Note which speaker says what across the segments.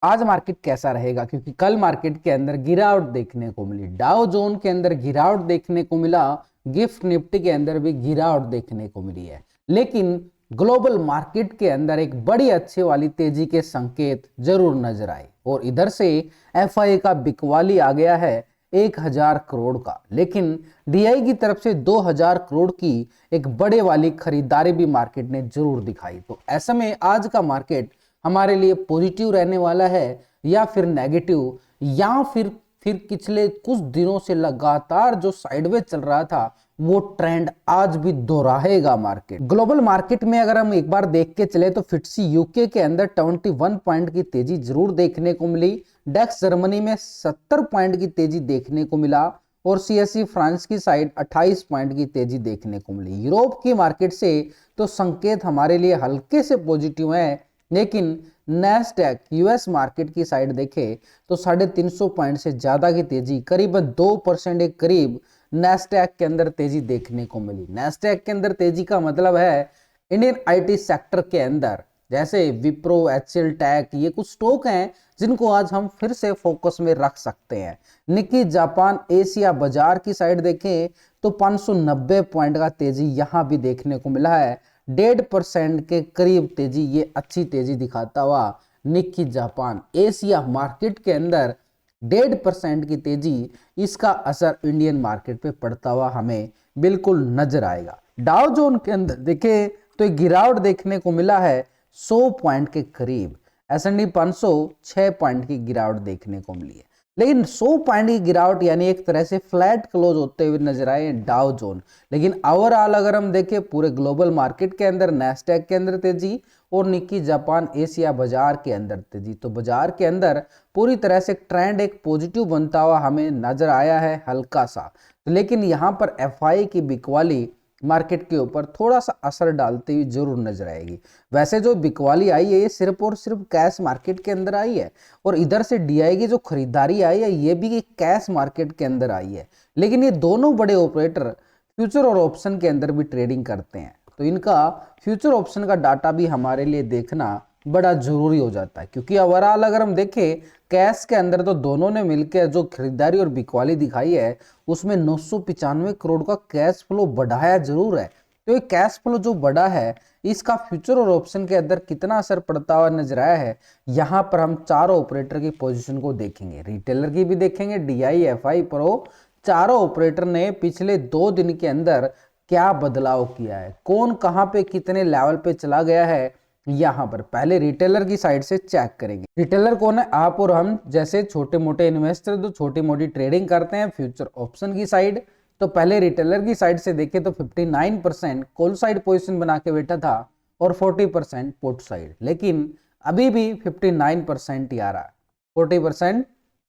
Speaker 1: आज मार्केट कैसा रहेगा, क्योंकि कल मार्केट के अंदर गिरावट देखने को मिली। डाउ जोन के अंदर गिरावट देखने को मिला, गिफ्ट निफ्टी के अंदर भी गिरावट देखने को मिली है। लेकिन ग्लोबल मार्केट के अंदर एक बड़ी अच्छी वाली तेजी के संकेत जरूर नजर आए और इधर से एफआई का बिकवाली आ गया है 1000 करोड़ का। लेकिन डीआई की तरफ से 2000 करोड़ की एक बड़े वाली खरीदारी भी मार्केट ने जरूर दिखाई। तो ऐसे में आज का मार्केट हमारे लिए पॉजिटिव रहने वाला है या फिर नेगेटिव, या फिर पिछले कुछ दिनों से लगातार जो साइडवेज चल रहा था वो ट्रेंड आज भी दोहराएगा मार्केट। ग्लोबल मार्केट में अगर हम एक बार देख के चले तो फिट्सी यूके के अंदर 21 पॉइंट की तेजी जरूर देखने को मिली। डेक्स जर्मनी में 70 पॉइंट की तेजी देखने को मिला और सीएसई फ्रांस की साइड 28 पॉइंट की तेजी देखने को मिली। यूरोप की मार्केट से तो संकेत हमारे लिए हल्के से पॉजिटिव है, लेकिन नैस्डैक यूएस मार्केट की साइड देखे तो 350 पॉइंट से ज्यादा की तेजी, करीबन 2% के करीब नैस्डैक के अंदर तेजी देखने को मिली। नैस्डैक के अंदर तेजी का मतलब है इंडियन आईटी सेक्टर के अंदर जैसे विप्रो, एचएल टेक, ये कुछ स्टॉक हैं जिनको आज हम फिर से फोकस में रख सकते हैं। निक्की जापान एशिया बाजार की साइड देखें तो 590 पॉइंट का तेजी यहां भी देखने को मिला है। 1.5% के करीब तेजी, ये अच्छी तेजी दिखाता हुआ निक्की जापान एशिया मार्केट के अंदर 1.5% की तेजी, इसका असर इंडियन मार्केट पे पड़ता हुआ हमें बिल्कुल नजर आएगा। डाउ जोन के अंदर देखें तो एक गिरावट देखने को मिला है 100 पॉइंट के करीब। एसएनडी 500 6 पॉइंट की गिरावट देखने को मिली है, लेकिन 100 पॉइंट की गिरावट यानी एक तरह से फ्लैट क्लोज होते हुए नजर आए डाउ जोन। लेकिन ओवरऑल अगर हम देखें पूरे ग्लोबल मार्केट के अंदर नैस्डैक के अंदर तेजी और निक्की जापान एशिया बाजार के अंदर तेजी, तो बाजार के अंदर पूरी तरह से ट्रेंड एक पॉजिटिव बनता हुआ हमें नजर आया है हल्का सा। लेकिन यहाँ पर एफआई की बिकवाली मार्केट के ऊपर थोड़ा सा असर डालती हुई जरूर नजर आएगी। वैसे जो बिकवाली आई है ये सिर्फ और सिर्फ कैश मार्केट के अंदर आई है और इधर से डीआई की जो खरीदारी आई है ये भी कैश मार्केट के अंदर आई है। लेकिन ये दोनों बड़े ऑपरेटर फ्यूचर और ऑप्शन के अंदर भी ट्रेडिंग करते हैं, तो इनका फ्यूचर ऑप्शन का डाटा भी हमारे लिए देखना बड़ा जरूरी हो जाता है। क्योंकि ओवरऑल अगर हम देखें कैश के अंदर तो दोनों ने मिलकर जो खरीदारी और बिकवाली दिखाई है उसमें 995 करोड़ का कैश फ्लो बढ़ाया जरूर है। तो ये कैश फ्लो जो बढ़ा है इसका फ्यूचर और ऑप्शन के अंदर कितना असर पड़ता हुआ नजर आया है, यहाँ पर हम चारों ऑपरेटर की पोजीशन को देखेंगे, रिटेलर की भी देखेंगे, डीआई, एफआई, प्रो, चारों ऑपरेटर ने पिछले 2 दिन के अंदर क्या बदलाव किया है, कौन कहां पे कितने लेवल पे चला गया है। यहां पर पहले रिटेलर की साइड से चेक करेंगे। रिटेलर कौन है? आप और हम जैसे छोटे मोटे इन्वेस्टर जो छोटी मोटी ट्रेडिंग करते हैं फ्यूचर ऑप्शन की साइड। तो पहले रिटेलर की साइड से देखें तो 59% कॉल साइड पोजीशन बना के बैठा था और 40% पुट साइड, लेकिन अभी भी 59% ही आ रहा है, 40%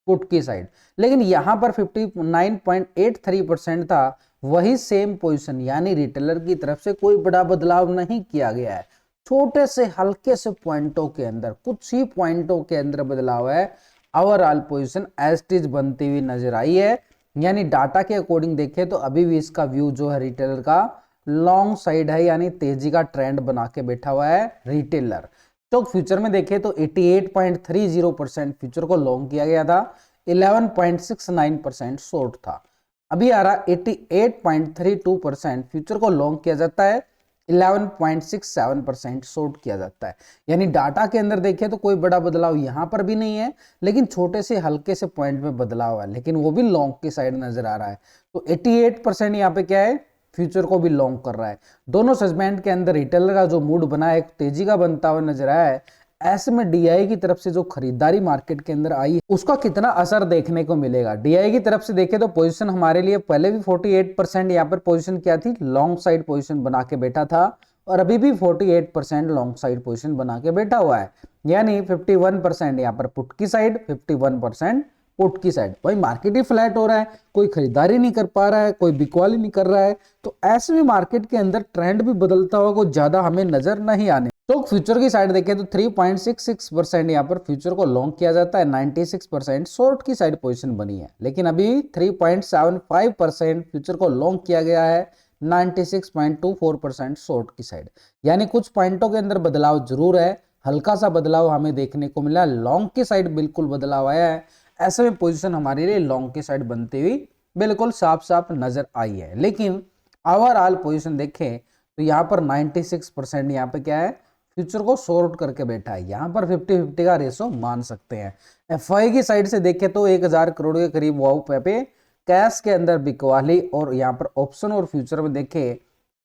Speaker 1: पुट की साइड। लेकिन यहां पर 59.83% था, वही सेम पोजीशन यानी रिटेलर की तरफ से कोई बड़ा बदलाव नहीं किया गया है। छोटे से हल्के से पॉइंटों के अंदर, कुछ ही पॉइंटों के अंदर बदलाव है। Overall position as it is बनती हुई नजर आई है। यानी डाटा के अकॉर्डिंग देखें तो अभी भी इसका व्यू जो है रिटेलर का लॉन्ग साइड है, यानी तेजी का ट्रेंड बना के बैठा हुआ है रिटेलर। तो फ्यूचर में देखें तो 88.30% फ्यूचर को लॉन्ग किया गया था, 11.69% शॉर्ट था। अभी आ रहा 88.32% फ्यूचर को लॉन्ग किया जाता है, 11.67% शॉर्ट किया जाता है। यानी डाटा के अंदर देखें तो कोई बड़ा बदलाव यहां पर भी नहीं है, लेकिन छोटे से हल्के से पॉइंट में बदलाव है, लेकिन वो भी लॉन्ग की साइड नजर आ रहा है। तो 88% यहाँ पे क्या है, फ्यूचर को भी लॉन्ग कर रहा है। दोनों सेगमेंट के अंदर रिटेलर का जो मूड बना है तेजी का बनता हुआ नजर आया है। ऐसे में डीआई की तरफ से जो खरीदारी मार्केट के अंदर आई उसका कितना असर देखने को मिलेगा। डीआई की तरफ से देखें तो पोजीशन हमारे लिए पहले भी 48% यहाँ पर पोजीशन क्या थी, लॉन्ग साइड पोजीशन बना के बैठा था और अभी भी 48% लॉन्ग साइड पोजीशन बना के बैठा हुआ है। यानी 51% यहाँ पर पुट की साइड, 51% पुट की साइड। भाई मार्केट ही फ्लैट हो रहा है, कोई खरीदारी नहीं कर पा रहा है, कोई बिकवाली नहीं कर रहा है, तो ऐसे में मार्केट के अंदर ट्रेंड भी बदलता हुआ कुछ ज्यादा हमें नजर नहीं आने। तो फ्यूचर की साइड देखें तो 3.66% यहाँ पर फ्यूचर को लॉन्ग किया जाता है, 96% शॉर्ट की साइड पोजीशन बनी है। लेकिन अभी 3.75% फ्यूचर को लॉन्ग किया गया है, 96.24% शॉर्ट की साइड। यानी कुछ पॉइंटों के अंदर बदलाव जरूर है, हल्का सा बदलाव हमें देखने को मिला, लॉन्ग की साइड बिल्कुल बदलाव आया है। ऐसे में पोजीशन हमारे लिए लॉन्ग की साइड बनती हुई बिल्कुल साफ साफ नजर आई है। लेकिन ओवरऑल पोजीशन देखें तो यहाँ पर 96% यहाँ पे क्या है, फ्यूचर को शॉर्ट करके बैठा है। यहाँ पर 50-50 का रेशो मान सकते हैं। एफआई की साइड से देखें तो 1000 करोड़ के करीब वाउ पे कैश के अंदर बिकवाली, और यहाँ पर ऑप्शन और फ्यूचर में देखें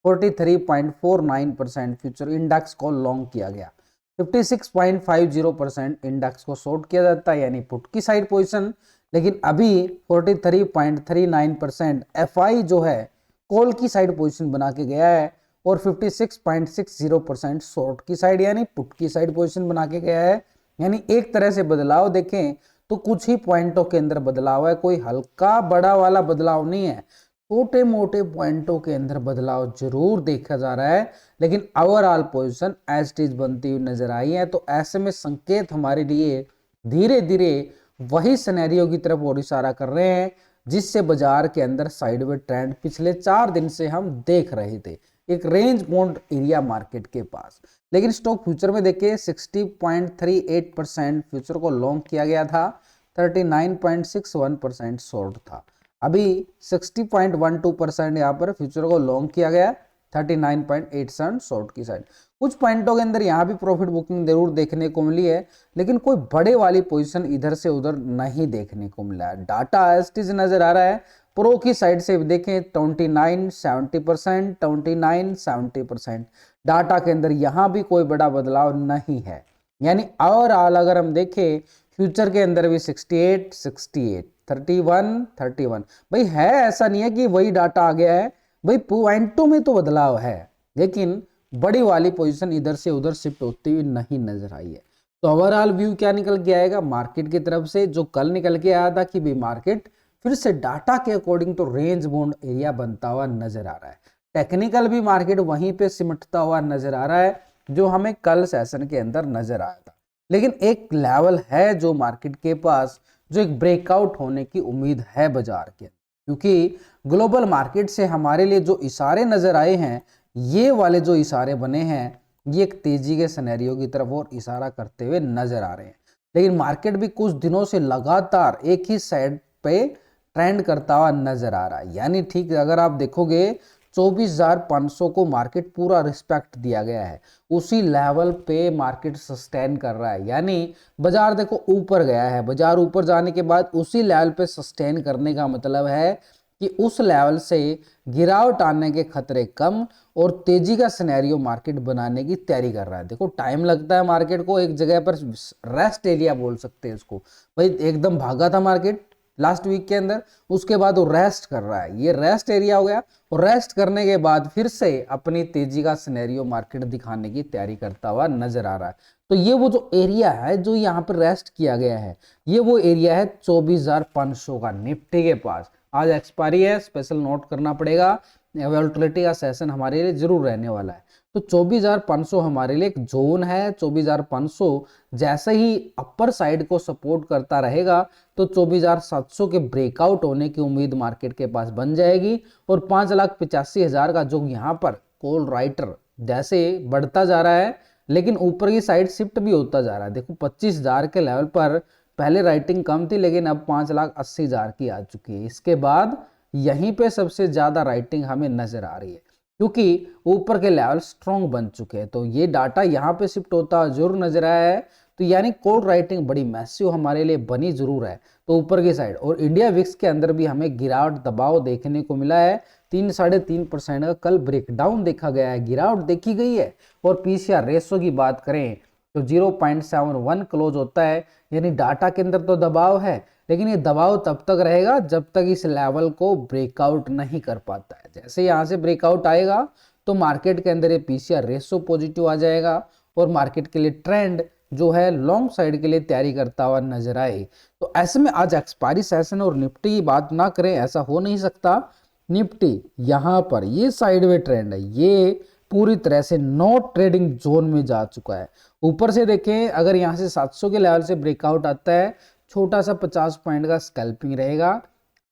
Speaker 1: 43.49% फ्यूचर इंडेक्स को लॉन्ग किया गया, 56.50% इंडेक्स को शॉर्ट किया जाता है यानी पुट की साइड पोजीशन। लेकिन अभी 43.39% एफआई जो है कॉल की साइड पोजीशन बना के गया है, और 56.60% शॉर्ट की साइड यानी पुट की साइड पोजीशन बना के गया है। यानी एक तरह से बदलाव देखें तो कुछ ही पॉइंटों के अंदर बदलाव है, कोई हल्का बड़ा वाला बदलाव नहीं है, छोटे मोटे पॉइंटों के अंदर बदलाव जरूर देखा जा रहा है। लेकिन overall position as it is बनती हुई नजर आई है। तो ऐसे में संकेत हमारे लिए धीरे धीरे वही सिनेरियो की तरफ और इशारा कर रहे हैं जिससे बाजार के अंदर साइडवे ट्रेंड पिछले 4 दिन से हम देख रहे थे, एक रेंज बाउंड एरिया मार्केट के पास। लेकिन स्टॉक फ्यूचर में देखिए 60.38% फ्यूचर को लॉन्ग किया गया था, 39.61% शॉर्ट था। अभी 60.12% यहाँ पर फ्यूचर को लॉन्ग किया गया, 39.87 शॉर्ट की साइड। कुछ पॉइंटों के अंदर यहाँ भी प्रॉफिट बुकिंग जरूर देखने को मिली है, लेकिन कोई बड़े वाली पोजीशन इधर से उधर नहीं देखने को मिला है। डाटा एस्टिज नजर आ रहा है। प्रो की साइड से देखें 29-70%, 29-70% डाटा के अंदर यहाँ भी कोई बड़ा बदलाव नहीं है। यानी ओवरऑल अगर हम देखें फ्यूचर के अंदर भी 68-68, 31-31 भाई है, ऐसा नहीं है कि वही डाटा आ गया है भाई, पॉइंटों में तो बदलाव है, लेकिन बड़ी वाली पोजीशन इधर से उधर शिफ्ट होती हुई नहीं नजर आई है। तो ओवरऑल व्यू क्या निकल के आएगा मार्केट की तरफ से, जो कल निकल के आया था कि भाई मार्केट फिर से डाटा के अकॉर्डिंग तो रेंज बाउंड एरिया बनता हुआ नजर आ रहा है। टेक्निकल भी मार्केट वहीं पे सिमटता हुआ नजर आ रहा है जो हमें कल सेशन के अंदर नजर आया था। लेकिन एक लेवल है जो मार्केट के पास, जो एक ब्रेकआउट होने की उम्मीद है बाजार के, क्योंकि ग्लोबल मार्केट से हमारे लिए जो इशारे नजर आए हैं, ये वाले जो इशारे बने हैं, ये एक तेजी के सिनेरियो की तरफ और इशारा करते हुए नजर आ रहे हैं। लेकिन मार्केट भी कुछ दिनों से लगातार एक ही साइड पे ट्रेंड करता हुआ नजर आ रहा है। यानी ठीक अगर आप देखोगे 24,500 को मार्केट पूरा रिस्पेक्ट दिया गया है, उसी लेवल पे मार्केट सस्टेन कर रहा है। यानी बाजार देखो ऊपर गया है, बाजार ऊपर जाने के बाद उसी लेवल पे सस्टेन करने का मतलब है कि उस लेवल से गिरावट आने के खतरे कम और तेजी का सिनेरियो मार्केट बनाने की तैयारी कर रहा है। देखो टाइम लगता है मार्केट को एक जगह पर, रेस्ट एरिया बोल सकते हैं इसको भाई, एकदम भागा था मार्केट लास्ट वीक के अंदर, उसके बाद वो रेस्ट कर रहा है, ये रेस्ट एरिया हो गया, और रेस्ट करने के बाद फिर से अपनी तेजी का सिनेरियो मार्केट दिखाने की तैयारी करता हुआ नजर आ रहा है। तो ये वो जो एरिया है जो यहाँ पर रेस्ट किया गया है, ये वो एरिया है 24,500 का निफ्टी के पास। आज एक्सपायरी है, स्पेशल नोट करना पड़ेगा, वोलेटिलिटी का सेशन हमारे लिए जरूर रहने वाला है। तो 24,500 हमारे लिए एक जोन है। 24,500 जैसे ही अपर साइड को सपोर्ट करता रहेगा तो 24,700 के ब्रेकआउट होने की उम्मीद मार्केट के पास बन जाएगी, और 5,85,000 का जो यहाँ पर कॉल राइटर जैसे बढ़ता जा रहा है, लेकिन ऊपर की साइड शिफ्ट भी होता जा रहा है। देखो 25,000 के लेवल पर पहले राइटिंग कम थी, लेकिन अब 5,80,000 की आ चुकी है। इसके बाद यहीं पे सबसे ज्यादा राइटिंग हमें नजर आ रही है, क्योंकि ऊपर के लेवल स्ट्रॉन्ग बन चुके हैं। तो ये डाटा यहाँ पे शिफ्ट होता जरूर नजर आया है। तो यानी कॉल राइटिंग बड़ी मैसिव हमारे लिए बनी जरूर है। तो ऊपर की साइड और इंडिया विक्स के अंदर भी हमें गिरावट दबाव देखने को मिला है। 3-3.5% का कल ब्रेकडाउन देखा गया है, गिरावट देखी गई है। और पीसीआर रेशो की बात करें तो 0.71 क्लोज होता है, यानी डाटा के अंदर तो दबाव है, लेकिन ये दबाव तब तक रहेगा जब तक इस लेवल को ब्रेकआउट नहीं कर पाता है। जैसे यहाँ से ब्रेकआउट आएगा तो मार्केट के अंदर ये पीसीआर रेशो पॉजिटिव आ जाएगा और मार्केट के लिए ट्रेंड जो है लॉन्ग साइड के लिए तैयारी करता हुआ नजर आए। तो ऐसे में आज एक्सपायरी सेशन और निफ्टी की बात ना करें ऐसा हो नहीं सकता। निफ्टी यहाँ पर ये साइडवे ट्रेंड है, ये पूरी तरह से नो ट्रेडिंग जोन में जा चुका है। ऊपर से देखें अगर यहाँ से 700 के लेवल से ब्रेकआउट आता है, छोटा सा 50 पॉइंट का स्कैल्पिंग रहेगा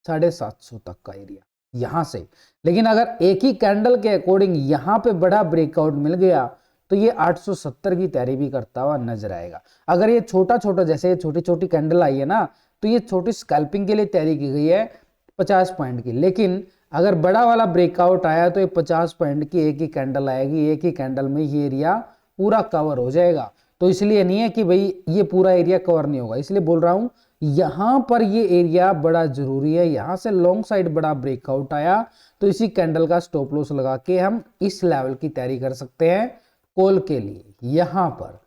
Speaker 1: 750 तक का एरिया यहाँ से। लेकिन अगर एक ही कैंडल के अकॉर्डिंग यहाँ पे बड़ा ब्रेकआउट मिल गया तो ये 870 की तैयारी भी करता हुआ नजर आएगा। अगर ये छोटा छोटा जैसे ये छोटी छोटी कैंडल आई है ना, तो ये छोटी स्कैल्पिंग के लिए तैयारी की गई है 50 पॉइंट की, लेकिन अगर बड़ा वाला ब्रेकआउट आया तो ये 50 पॉइंट की एक ही कैंडल आएगी, एक ही कैंडल में ये एरिया पूरा कवर हो जाएगा। तो इसलिए नहीं है कि भाई ये पूरा एरिया कवर नहीं होगा, इसलिए बोल रहा हूं यहां पर ये एरिया बड़ा जरूरी है। यहां से लॉन्ग साइड बड़ा ब्रेकआउट आया तो इसी कैंडल का स्टॉप लॉस लगा के हम इस लेवल की तैयारी कर सकते हैं कॉल के लिए। यहां पर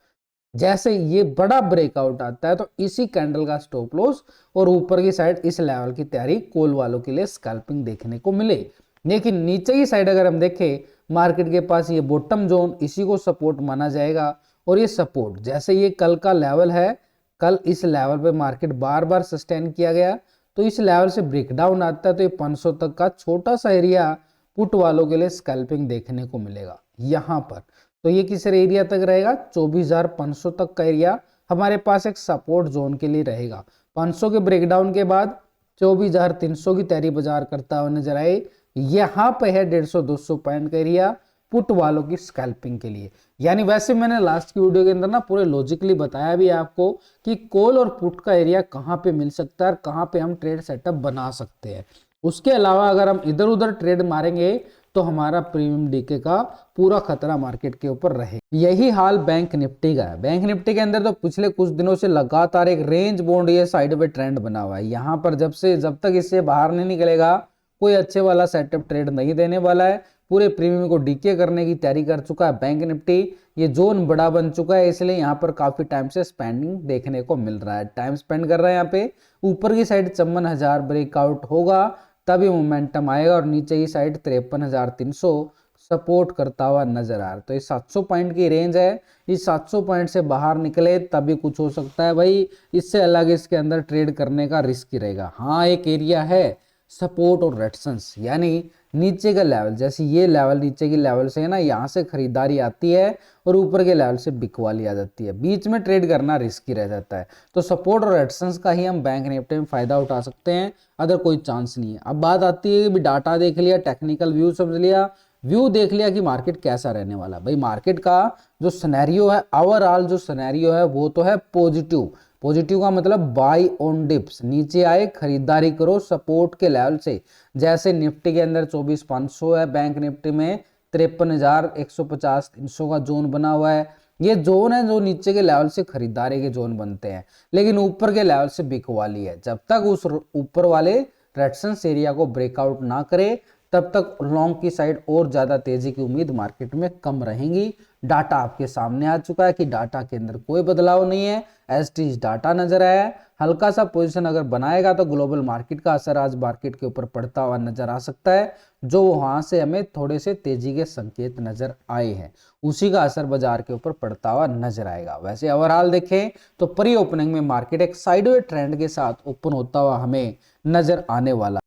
Speaker 1: जैसे ये बड़ा ब्रेकआउट आता है तो इसी कैंडल का स्टॉप लॉस और ऊपर की साइड इस लेवल की तैयारी कॉल वालों के लिए स्कैल्पिंग देखने को मिले। लेकिन नीचे की साइड अगर हम देखें, मार्केट के पास ये बॉटम जोन, इसी को सपोर्ट माना जाएगा। और ये सपोर्ट जैसे ये कल का लेवल है, कल इस लेवल पे मार्केट बार बार सस्टेन किया गया, तो इस लेवल से ब्रेकडाउन आता है तो ये 500 तक का छोटा सा एरिया पुट वालों के लिए स्कैल्पिंग देखने को मिलेगा यहाँ पर। तो ये किस एरिया तक रहेगा, 24,500 तक का एरिया हमारे पास एक सपोर्ट जोन के लिए रहेगा। 500 के ब्रेकडाउन के बाद 24,300 की तैयारी बाजार करता हुआ नजर आए। यहाँ पे है 150-200 पॉइंट का एरिया पुट वालों की स्कैल्पिंग के लिए। यानी वैसे मैंने लास्ट की वीडियो के अंदर ना पूरे लॉजिकली बताया भी आपको कि कॉल और पुट का एरिया कहाँ पे मिल सकता है और कहाँ पे हम ट्रेड सेटअप बना सकते हैं। उसके अलावा अगर हम इधर उधर ट्रेड मारेंगे तो हमारा प्रीमियम डीके का पूरा खतरा मार्केट के ऊपर रहे। यही हाल बैंक निफ्टी का है। बैंक निफ्टी के अंदर तो पिछले कुछ दिनों से लगातार एक रेंज बॉन्ड ये साइडवे ट्रेंड बना हुआ है। यहाँ पर जब तक इससे बाहर नहीं निकलेगा कोई अच्छे वाला सेटअप ट्रेड नहीं देने वाला है। पूरे प्रीमियम को डीके करने की तैयारी कर चुका है बैंक निफ्टी। ये जोन बड़ा बन चुका है, इसलिए यहाँ पर काफी टाइम से स्पेंडिंग देखने को मिल रहा है, टाइम स्पेंड कर रहा है यहाँ पे। ऊपर की साइड 54,000 ब्रेकआउट होगा तभी मोमेंटम आएगा और नीचे की साइड 53,300 सपोर्ट करता हुआ नजर आ रहा है। तो ये 700 पॉइंट की रेंज है, इस 700 पॉइंट से बाहर निकले तभी कुछ हो सकता है भाई, इससे अलग इसके अंदर ट्रेड करने का रिस्क ही रहेगा। हाँ एक एरिया है सपोर्ट और रेजिस्टेंस, यानी नीचे का लेवल, जैसे ये लेवल नीचे की लेवल से है ना, यहाँ से खरीदारी आती है और ऊपर के लेवल से बिकवाली आ जाती है, बीच में ट्रेड करना रिस्की रह जाता है। तो सपोर्ट और रेजिस्टेंस का ही हम बैंक निफ्टी में फायदा उठा सकते हैं, अदर कोई चांस नहीं है। अब बात आती है कि डाटा देख लिया, टेक्निकल व्यू समझ लिया, व्यू देख लिया कि मार्केट कैसा रहने वाला। भाई मार्केट का जो सिनेरियो है, ओवरऑल जो सिनेरियो है वो तो है पॉजिटिव। पॉजिटिव का मतलब बाय ऑन डिप्स, नीचे आए खरीदारी करो सपोर्ट के लेवल से। जैसे निफ्टी के अंदर 24,500 है, बैंक निफ्टी में 53,150-300 का जोन बना हुआ है। ये जोन है जो नीचे के लेवल से खरीदारी के जोन बनते हैं, लेकिन ऊपर के लेवल से बिकवाली है। जब तक उस ऊपर वाले रेजिस्टेंस एरिया को ब्रेकआउट ना करे तब तक लॉन्ग की साइड और ज्यादा तेजी की उम्मीद मार्केट में कम रहेंगी। डाटा आपके सामने आ चुका है कि डाटा के अंदर कोई बदलाव नहीं है, एज इट इज डाटा नजर आया है। हल्का सा पोजीशन अगर बनाएगा तो ग्लोबल मार्केट का असर आज मार्केट के ऊपर पड़ता हुआ नजर आ सकता है, जो वहां से हमें थोड़े से तेजी के संकेत नजर आए हैं, उसी का असर बाजार के ऊपर पड़ता हुआ नजर आएगा। वैसे ओवरऑल देखें तो प्री ओपनिंग में मार्केट एक साइडवे ट्रेंड के साथ ओपन होता हुआ हमें नजर आने वाला